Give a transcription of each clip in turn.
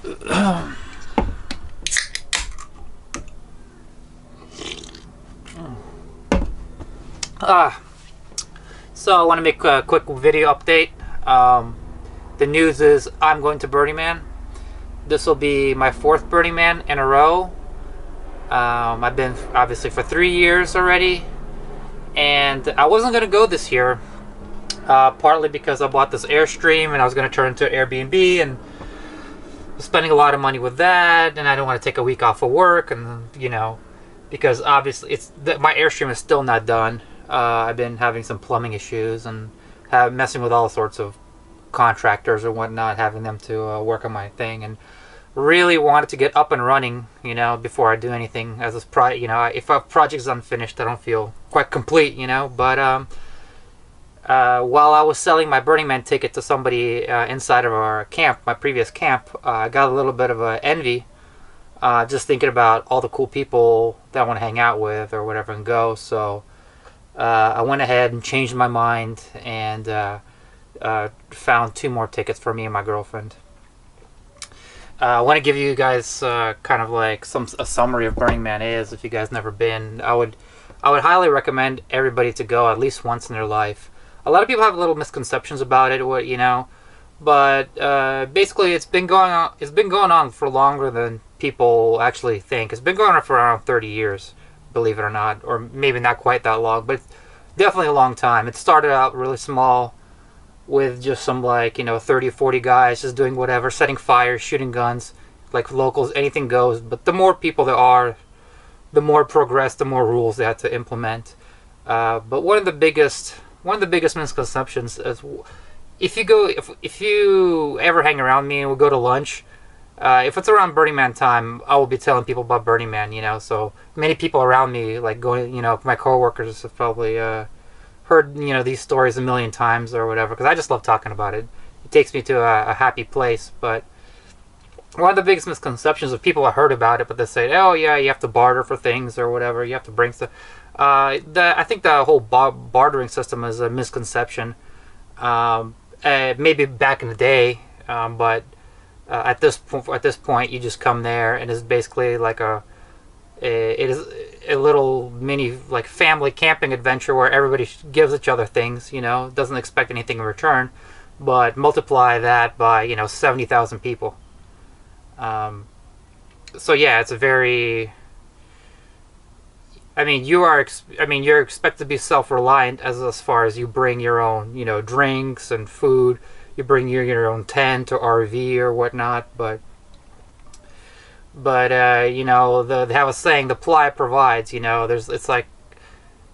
So I want to make a quick video update. The news is I'm going to Burning Man. This will be my 4th Burning Man in a row. I've been obviously for 3 years already, and I wasn't going to go this year, partly because I bought this Airstream and I was going to turn it into Airbnb, and spending a lot of money with that, and I don't want to take a week off of work, and because obviously my Airstream is still not done. I've been having some plumbing issues and messing with all sorts of contractors or whatnot, having them to work on my thing, and really wanted to get up and running, before I do anything. As this if a project is unfinished, I don't feel quite complete, But while I was selling my Burning Man ticket to somebody inside of our camp, my previous camp, I got a little bit of envy, just thinking about all the cool people that I want to hang out with or whatever and go. So I went ahead and changed my mind and found 2 more tickets for me and my girlfriend. I want to give you guys kind of like a summary of Burning Man is. If you guys never been, I would highly recommend everybody to go at least once in their life. A lot of people have little misconceptions about it, but basically it's been going on for longer than people actually think. It's been going on for around 30 years, believe it or not, or maybe not quite that long, but it's definitely a long time. It started out really small with just some 30 or 40 guys just doing whatever, setting fires, shooting guns, like locals, anything goes. But the more people there are, the more progress, the more rules they have to implement. But one of the biggest misconceptions is if you ever hang around me and we'll go to lunch, if it's around Burning Man time, I will be telling people about Burning Man, so many people around me, like going, my coworkers have probably heard, these stories a million times or whatever, because I just love talking about it. It takes me to a happy place. But one of the biggest misconceptions of people have heard about it, but they say, oh yeah, you have to barter for things or whatever, you have to bring stuff. I think the whole bartering system is a misconception. Maybe back in the day, but at this point, you just come there, and it's basically like it is a little mini family camping adventure where everybody gives each other things, doesn't expect anything in return, but multiply that by 70,000 people. So yeah, it's a very. You're expected to be self-reliant as far as you bring your own, drinks and food. You bring your own tent or RV or whatnot, but they have a saying, the ply provides. It's like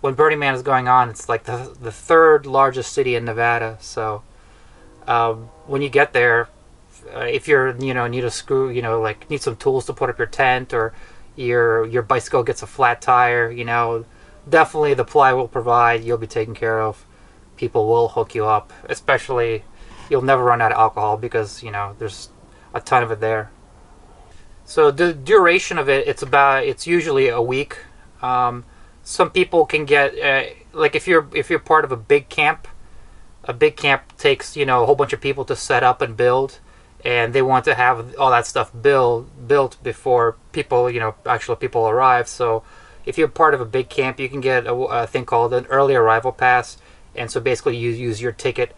when Burning Man is going on, it's like the 3rd largest city in Nevada. So when you get there, if you're need a screw, need some tools to put up your tent, or your bicycle gets a flat tire, definitely the ply will provide. You'll be taken care of. People will hook you up, especially. You'll never run out of alcohol because there's a ton of it there. So the duration of it, it's usually a week. Some people can get if you're part of a big camp takes a whole bunch of people to set up and build, and they want to have all that stuff built before people actual people arrive. So if you're part of a big camp, you can get a thing called an early arrival pass, and so basically you use your ticket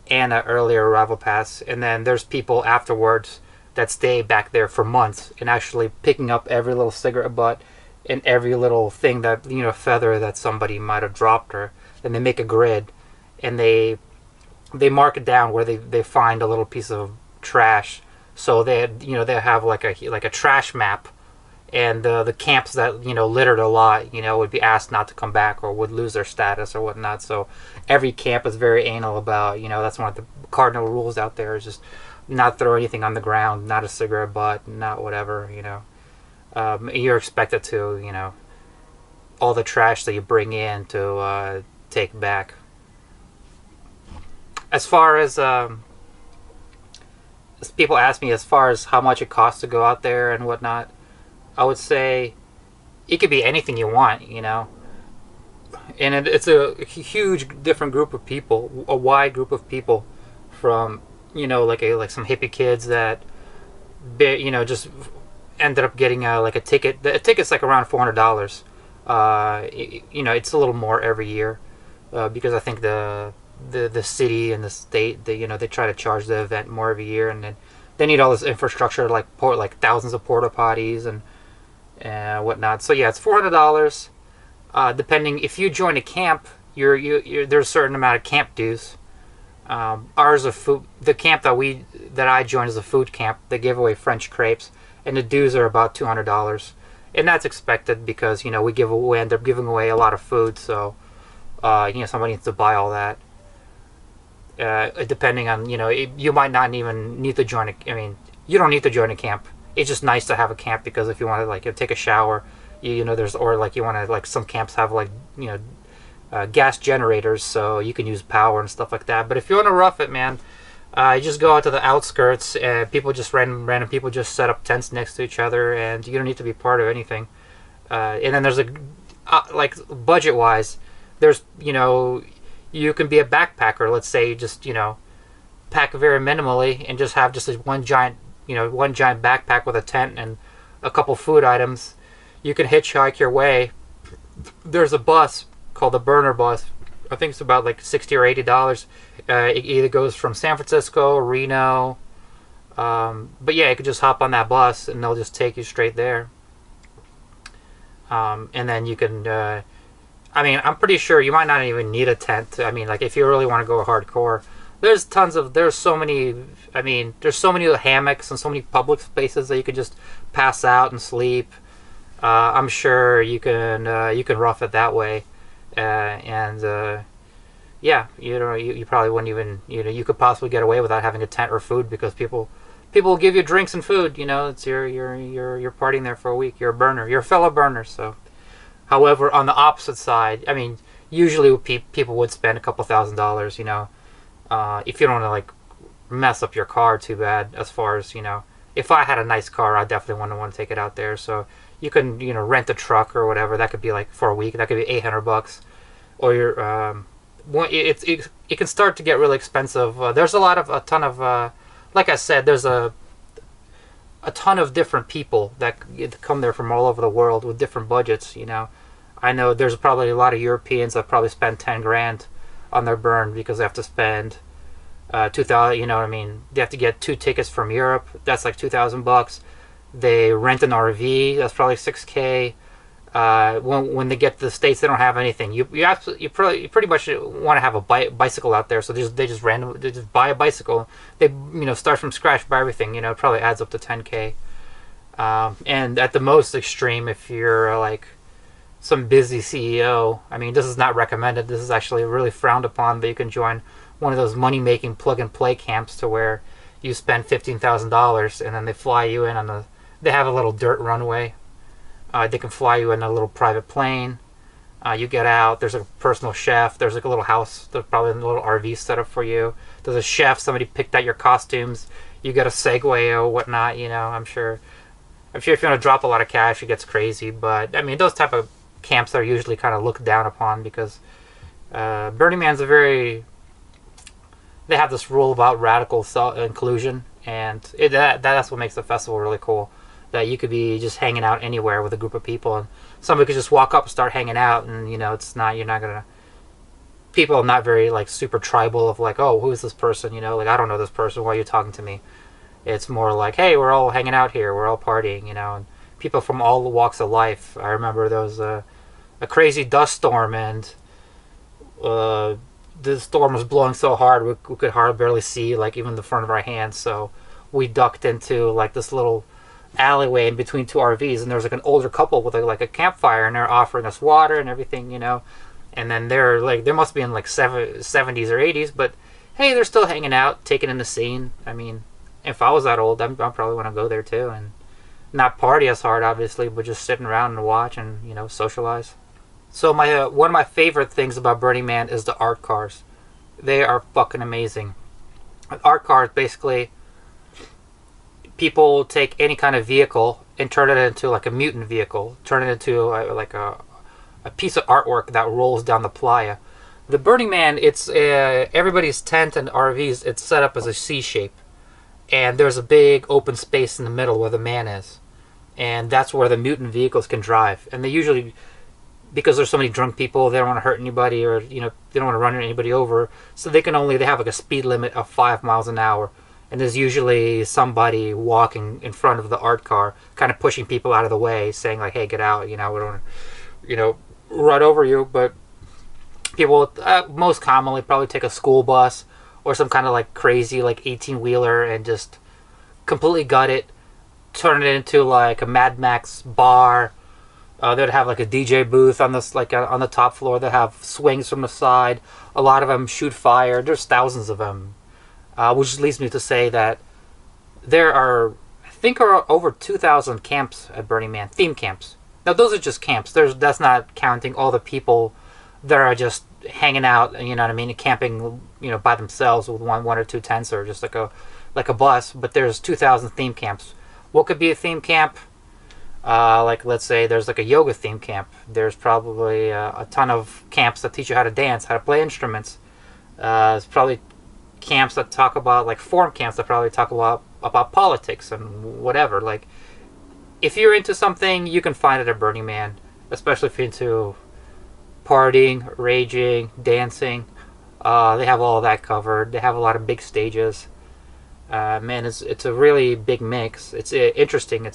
and an earlier arrival pass, and then there's people afterwards that stay back there for months and actually picking up every little cigarette butt and every little thing that feather that somebody might have dropped, or then they make a grid and they mark it down where they find a little piece of trash. So they have like a trash map, and the camps that littered a lot would be asked not to come back or would lose their status or whatnot. So every camp is very anal about that's one of the cardinal rules out there, is just not throw anything on the ground, not a cigarette butt, not whatever. You're expected to all the trash that you bring in to take back. As far as people ask me as far as how much it costs to go out there and whatnot, I would say it could be anything you want, and it's a huge different group of people, a wide group of people, from like some hippie kids that just ended up getting like a ticket. The ticket's like around $400. It's a little more every year because I think the city and the state, they try to charge the event more every year, and then they need all this infrastructure like thousands of porta potties and whatnot. So yeah, it's $400. Depending if you join a camp, there's a certain amount of camp dues. Ours a food. The camp that I joined is a food camp. They give away French crepes, and the dues are about $200, and that's expected because we end up giving away a lot of food. So somebody needs to buy all that. Depending on you might not even need to join you don't need to join a camp. It's just nice to have a camp because if you want to take a shower, there's or you want to some camps have gas generators so you can use power and stuff like that. But if you want to rough it, man, you just go out to the outskirts and random people just set up tents next to each other, and you don't need to be part of anything. And then there's budget wise, there's you can be a backpacker. Let's say you just pack very minimally and just have just one giant backpack with a tent and a couple food items. You can hitchhike your way. There's a bus called the Burner bus. I think it's about $60 or $80. It either goes from San Francisco, Reno, but yeah, you could just hop on that bus and they'll just take you straight there. And then you can. I'm pretty sure you might not even need a tent. If you really want to go hardcore, there's so many hammocks and so many public spaces that you could just pass out and sleep. I'm sure you can rough it that way, yeah, you probably wouldn't even you could possibly get away without having a tent or food because people will give you drinks and food. It's you're partying there for a week. You're a burner. You're a fellow burner. So. However, on the opposite side, usually people would spend a couple $1,000s, if you don't want to mess up your car too bad. As far as if I had a nice car, I definitely wouldn't want to take it out there. So you can rent a truck or whatever. That could be for a week. That could be $800, or it can start to get really expensive. There's a ton of like I said, there's a ton of different people that come there from all over the world with different budgets. I know there's probably a lot of Europeans that probably spend 10 grand on their burn because they have to spend 2,000. They have to get 2 tickets from Europe. That's like $2,000. They rent an RV. That's probably $6K. When they get to the States, they don't have anything. You pretty much want to have a bicycle out there. So they just buy a bicycle. They start from scratch, buy everything. It probably adds up to 10K. And at the most extreme, if you're some busy CEO, this is not recommended. This is actually really frowned upon. But you can join one of those money-making plug-and-play camps to where you spend $15,000 and then they fly you in they have a little dirt runway. They can fly you in a little private plane. You get out. There's a personal chef. There's a little house. There's probably a little RV set up for you. There's a chef. Somebody picked out your costumes. You get a Segway or whatnot. I'm sure if you want to drop a lot of cash, it gets crazy. But those type of camps are usually kind of looked down upon because Burning Man's they have this rule about radical inclusion, and that's what makes the festival really cool. That you could be just hanging out anywhere with a group of people, and somebody could just walk up and start hanging out, and people are not very super tribal of oh, who is this person? I don't know this person. Why are you talking to me? It's more hey, we're all hanging out here, we're all partying, and people from all the walks of life. I remember there was a crazy dust storm, and the storm was blowing so hard we could hardly barely see even the front of our hands. So we ducked into this little alleyway in between 2 RVs, and there was an older couple with a campfire, and they're offering us water and everything, and then they must be in 70s or 80s, but hey, they're still hanging out, taking in the scene. If I was that old, I'd probably want to go there too, and not party as hard obviously, but just sitting around and watch and socialize. So one of my favorite things about Burning Man is the art cars. They are fucking amazing. Art cars, basically, people take any kind of vehicle and turn it into a mutant vehicle, turn it into a piece of artwork that rolls down the playa. The Burning Man, it's everybody's tent and RVs. It's set up as a C shape, and there's a big open space in the middle where the man is, and that's where the mutant vehicles can drive. And they usually, because there's so many drunk people, they don't want to hurt anybody, or they don't want to run anybody over, so they have like a speed limit of 5 miles an hour. And there's usually somebody walking in front of the art car, kind of pushing people out of the way, saying like, "Hey, get out! We don't want to, run over you." But people most commonly probably take a school bus or some kind of like crazy like 18-wheeler and just completely gut it, turn it into like a Mad Max bar. They'd have like a DJ booth on this, like on the top floor. They have swings from the side. A lot of them shoot fire. There's thousands of them, which leads me to say that there are, I think, over 2,000 camps at Burning Man, theme camps. Now those are just camps. That's not counting all the people that are just hanging out. You know what I mean? Camping, by themselves with one or two tents or just like a bus. But there's 2,000 theme camps. What could be a theme camp? Like, let's say there's like a yoga theme camp. There's probably a ton of camps that teach you how to dance, how to play instruments. There's probably camps that talk about, like forum camps that probably talk about politics and whatever. Like, if you're into something, you can find it at Burning Man, especially if you're into partying, raging, dancing. They have all of that covered. They have a lot of big stages. Man, it's a really big mix. It's interesting.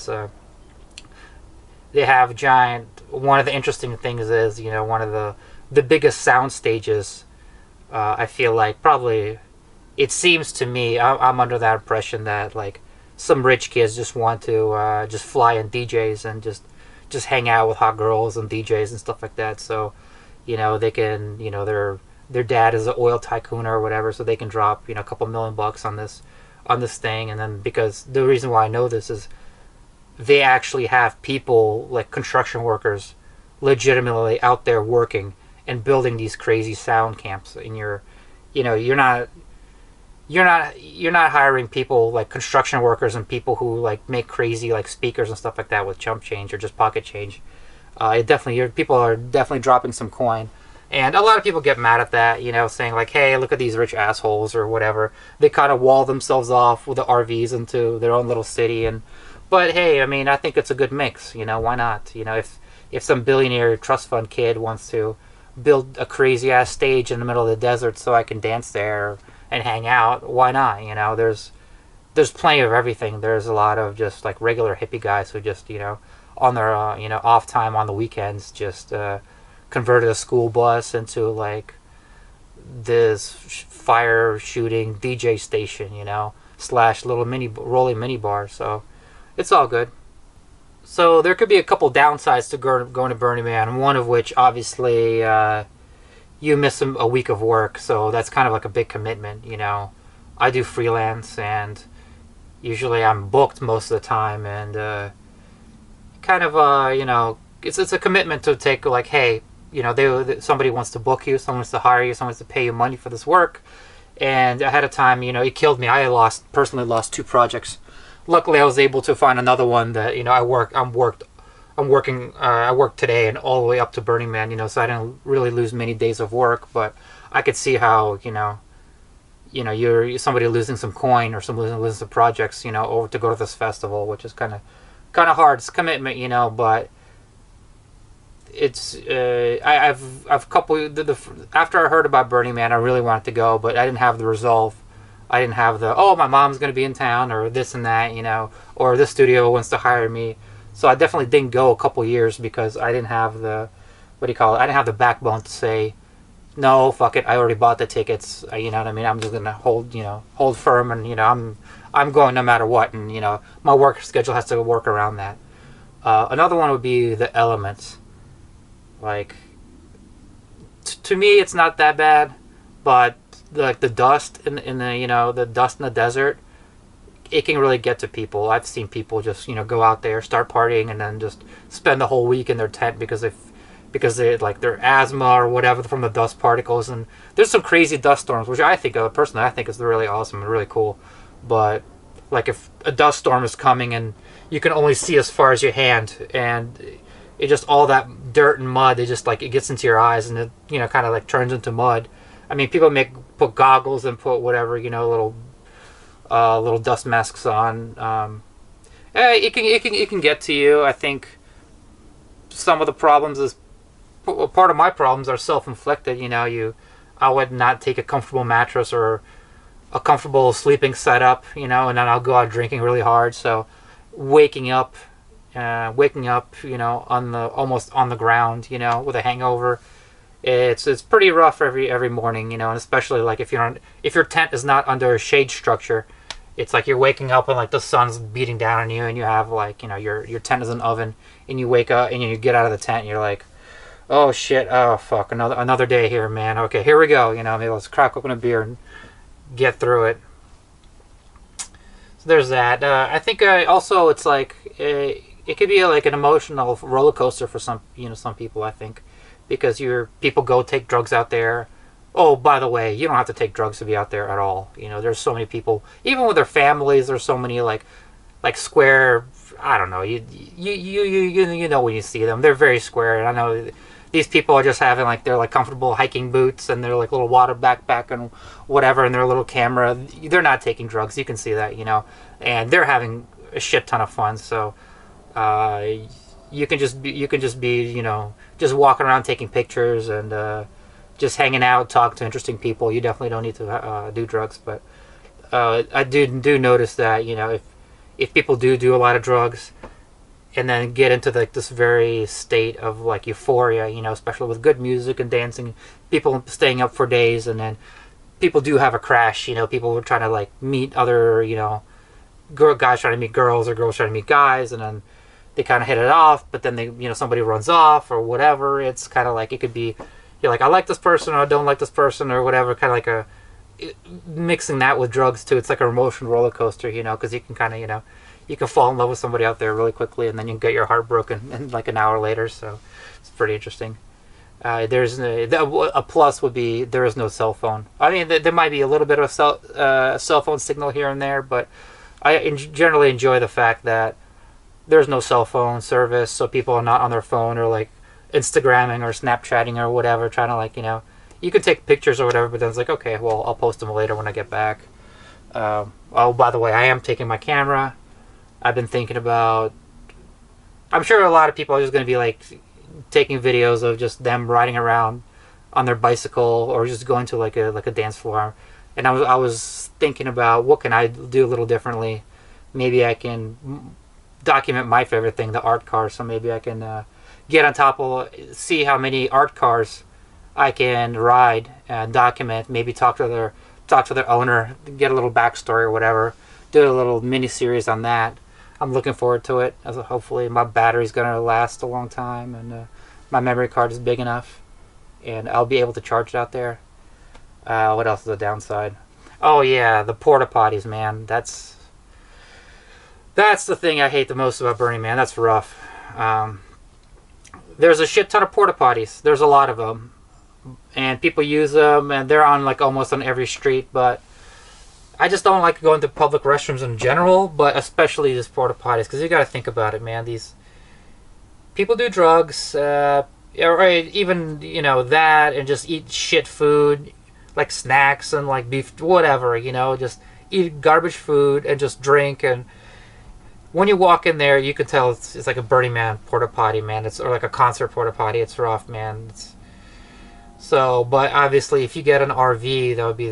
They have giant. One of the interesting things is, one of the biggest sound stages. I feel like probably, it seems to me, I'm under that impression that like some rich kids just want to just fly in DJs and just hang out with hot girls and DJs and stuff like that. So, they can, their dad is an oil tycoon or whatever, so they can drop a couple $1 million on this thing. And then, because the reason why I know this is, they actually have people like construction workers legitimately out there working and building these crazy sound camps. And you're not hiring people like construction workers and people who like make crazy like speakers and stuff like that with chump change or just pocket change. People are definitely dropping some coin. And a lot of people get mad at that, saying like, "Hey, look at these rich assholes," or whatever. They kind of wall themselves off with the RVs into their own little city. But hey, I mean, I think it's a good mix. Why not? If some billionaire trust fund kid wants to build a crazy ass stage in the middle of the desert so I can dance there and hang out, why not? There's plenty of everything. There's a lot of just like regular hippie guys who just on their off time on the weekends just converted a school bus into like this fire shooting DJ station, / little rolling mini bar. So it's all good. So there could be a couple downsides to going to Burning Man. One of which, obviously, you miss a week of work. So that's kind of like a big commitment. I do freelance, and usually I'm booked most of the time. And kind of, it's a commitment to take. Like, hey, somebody wants to book you, someone wants to hire you, someone wants to pay you money for this work. And ahead of time, it killed me. I personally lost 2 projects. Luckily, I was able to find another one that I work today and all the way up to Burning Man. So I didn't really lose many days of work. But I could see how you're somebody losing some coin or somebody losing some projects, over to go to this festival, which is kind of hard. It's commitment, but it's I've after I heard about Burning Man, I really wanted to go, but I didn't have the resolve. I didn't have my mom's going to be in town or this and that, or this studio wants to hire me. So I definitely didn't go a couple years because I didn't have I didn't have the backbone to say, no, fuck it, I already bought the tickets. You know what I mean? I'm just going to hold firm, and, I'm going no matter what. And, my work schedule has to work around that. Another one would be the elements. Like, to me, it's not that bad, but like the dust in the the dust in the desert, it can really get to people. I've seen people just go out there, start partying, and then just spend the whole week in their tent because they like their asthma or whatever from the dust particles. And there's some crazy dust storms, which I think is really awesome and really cool. But like, if a dust storm is coming and you can only see as far as your hand, and it just all that dirt and mud, it gets into your eyes, and it kind of like turns into mud. I mean, people put goggles and put whatever, little little dust masks on. It can get to you. I think some of the problems is part of my problems are self-inflicted. I would not take a comfortable mattress or a comfortable sleeping setup, and then I'll go out drinking really hard. So waking up, on the almost on the ground, with a hangover, it's pretty rough every morning, and especially like if your tent is not under a shade structure, it's like you're waking up and like the sun's beating down on you, and you have like your tent is an oven, and you wake up and you get out of the tent, and you're like, oh shit, oh fuck, another day here, man. Okay, here we go. Maybe let's crack open a beer and get through it. So there's that. I think also it's like it could be like an emotional roller coaster for some people. I think because people go take drugs out there. Oh, by the way, you don't have to take drugs to be out there at all. There's so many people, even with their families. There's so many like square. I don't know. You know when you see them, they're very square. And I know these people are just having like their like comfortable hiking boots and their like little water backpack and whatever, and their little camera. They're not taking drugs. You can see that, and they're having a shit ton of fun. So you can just be just walking around taking pictures and just hanging out, talking to interesting people. You definitely don't need to do drugs, but I do notice that if people do a lot of drugs and then get into like this very state of like euphoria, especially with good music and dancing, people staying up for days, and then people do have a crash. People were trying to like meet other guys trying to meet girls or girls trying to meet guys, and then they kind of hit it off, but then somebody runs off or whatever. It's kind of like it could be you're like, I like this person or I don't like this person or whatever, kind of like mixing that with drugs too. It's like an emotional roller coaster, because you can kind of you can fall in love with somebody out there really quickly, and then you can get your heart broken and like an hour later. So it's pretty interesting. There's a plus would be there is no cell phone. I mean, there might be a little bit of a cell phone signal here and there, but I generally enjoy the fact that there's no cell phone service, so people are not on their phone or like Instagramming or Snapchatting or whatever, trying to like you can take pictures or whatever, but then it's like, okay, well, I'll post them later when I get back. Oh, by the way, I am taking my camera. I've been thinking about. I'm sure a lot of people are just going to be like taking videos of just them riding around on their bicycle or just going to like a dance floor. And I was thinking about what can I do a little differently. Maybe I can document my favorite thing, the art cars. So maybe I can get on top of, see how many art cars I can ride and document. Maybe talk to their owner, get a little backstory or whatever. Do a little mini series on that. I'm looking forward to it. Hopefully my battery's gonna last a long time, and my memory card is big enough, and I'll be able to charge it out there. What else is the downside? Oh yeah, the porta potties, man. That's the thing I hate the most about Burning Man. That's rough. There's a shit ton of porta potties. There's a lot of them, and people use them, and they're on like almost on every street. But I just don't like going to public restrooms in general, but especially these porta potties, because you got to think about it, man. These people do drugs, or even that, and just eat shit food, like snacks and like beef, whatever. Just eat garbage food and just drink. And when you walk in there, you can tell it's like a Burning Man porta potty, man. Or like a concert porta potty. It's rough, man. But obviously, if you get an RV, that would be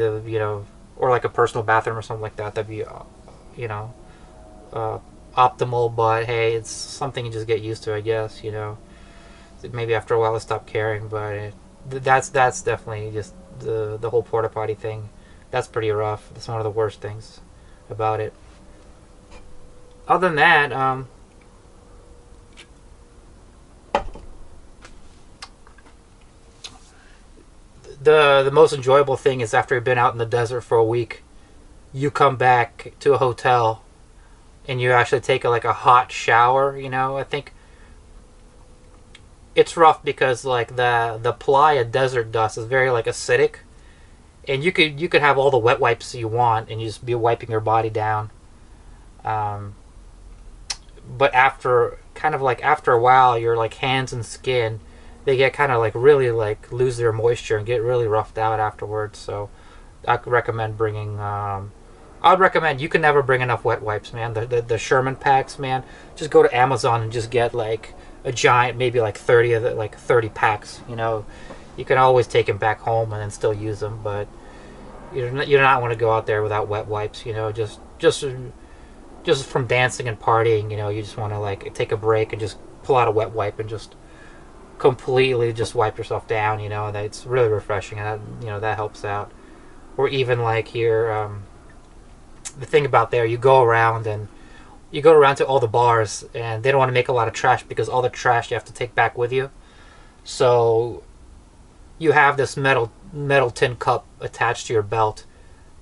or like a personal bathroom or something like that. That'd be, optimal. But hey, it's something you just get used to, I guess. Maybe after a while, I stop caring. But that's definitely just the whole porta potty thing. That's pretty rough. That's one of the worst things about it. Other than that, the most enjoyable thing is after you've been out in the desert for a week, you come back to a hotel and you actually take a hot shower. I think it's rough because like the playa desert dust is very like acidic, and you could have all the wet wipes you want and you just be wiping your body down. But after a while, your like hands and skin, they get kind of like really like lose their moisture and get really roughed out afterwards. So I could recommend bringing I would recommend. You can never bring enough wet wipes, man. The Sherman packs, man. Just go to Amazon and just get like a giant, maybe like 30 of the, like 30 packs. You know, you can always take them back home and then still use them, but you do not want to go out there without wet wipes. You know, just from dancing and partying. You know, you just want to like take a break and just pull out a wet wipe and just completely just wipe yourself down. You know, and it's really refreshing, and that, you know, that helps out. Or even like here, the thing about there, you go around to all the bars, and they don't want to make a lot of trash because all the trash you have to take back with you. So you have this metal tin cup attached to your belt,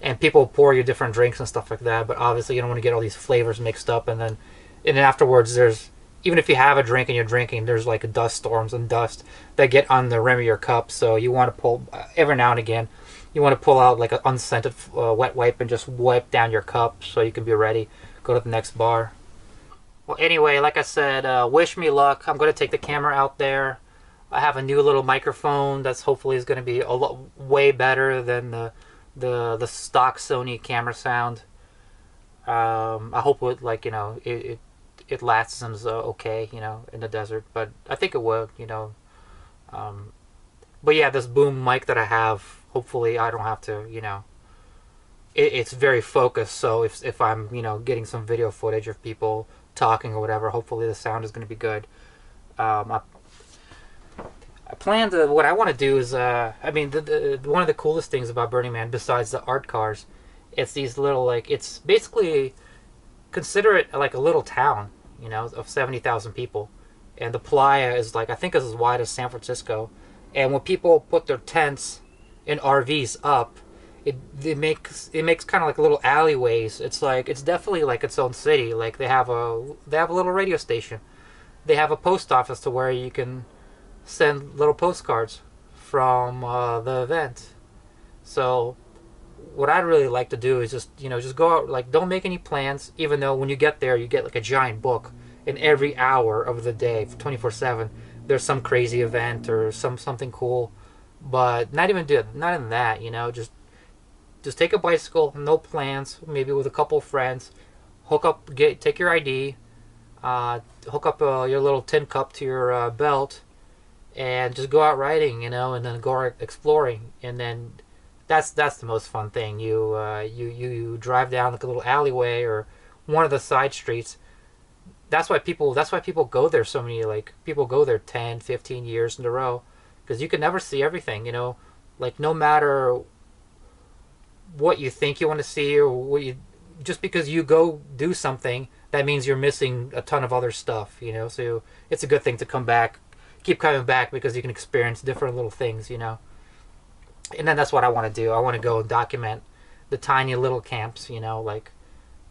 and people pour you different drinks and stuff like that. But obviously, you don't want to get all these flavors mixed up, and then afterwards, there's, even if you have a drink and you're drinking, there's like dust storms and dust that get on the rim of your cup. So you want to pull every now and again. You want to pull out like an unscented wet wipe and just wipe down your cup so you can be ready. Go to the next bar. Well, anyway, like I said, wish me luck. I'm going to take the camera out there. I have a new little microphone that's hopefully is going to be a lot way better than the stock Sony camera sound. I hope it, like, you know, it lasts and is okay, you know, in the desert. But I think it would, you know. But yeah, this boom mic that I have, hopefully I don't have to, you know, it's very focused. So if I'm, you know, getting some video footage of people talking or whatever, hopefully the sound is going to be good. I plan to, what I want to do is, I mean, one of the coolest things about Burning Man, besides the art cars, it's these little, like, it's basically, consider it like a little town, you know, of 70,000 people. And the playa is like, I think it's as wide as San Francisco. And when people put their tents in RVs up, it makes kind of like little alleyways. It's like, it's definitely like its own city. Like they have a little radio station. They have a post office to where you can send little postcards from the event. So what I'd really like to do is just, you know, just go out, like, don't make any plans, even though when you get there you get like a giant book, and every hour of the day, 24/7, there's some crazy event or something cool. But not even that, you know, just take a bicycle, no plans, maybe with a couple of friends, take your ID, hook up your little tin cup to your belt, and just go out riding, you know, and then go exploring. And then that's the most fun thing. You drive down like a little alleyway or one of the side streets. That's why people go there so many, like, people go there 10, 15 years in a row, because you can never see everything, you know. Like, no matter what you think you want to see, or just because you go do something, that means you're missing a ton of other stuff, you know. So it's a good thing to keep coming back, because you can experience different little things, you know. And then that's what I want to do. I want to go and document the tiny little camps, you know. Like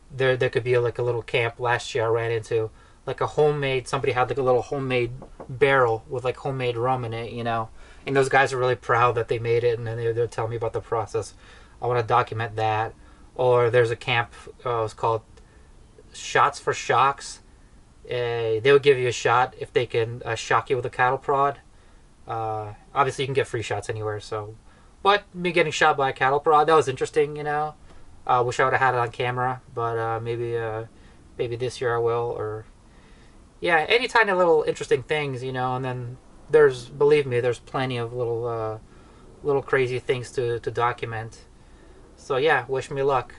there could be like a little camp. Last year I ran into like somebody had like a little homemade barrel with like homemade rum in it, you know. And those guys are really proud that they made it, and then they're telling me about the process. I want to document that. Or there's a camp, it's called Shots for Shocks. They would give you a shot if they can shock you with a cattle prod. Obviously you can get free shots anywhere, so, but me getting shot by a cattle prod, that was interesting, you know. I wish I would have had it on camera, but maybe this year I will. Or yeah, any kind of little interesting things, you know. And then believe me, there's plenty of little crazy things to document. So yeah, wish me luck.